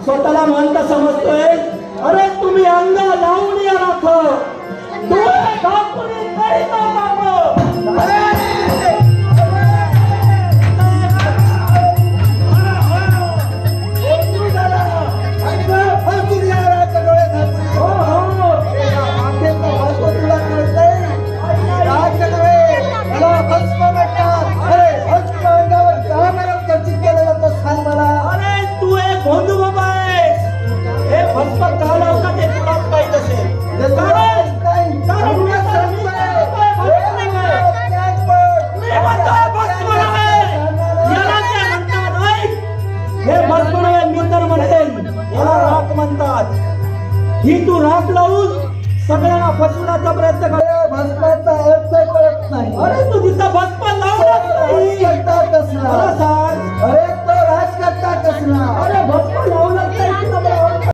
स्वतःला म्हणता समजतोय. अरे तुम्ही अंग लावून या राख, डोळे झाकून करीत बाप. ही तू राख लावून सगळ्यांना फसवण्याचा प्रयत्न कर. भस्माचा अर्थ कळत नाही. अरे तू तिथं भस्म लावलाच नाही. कसा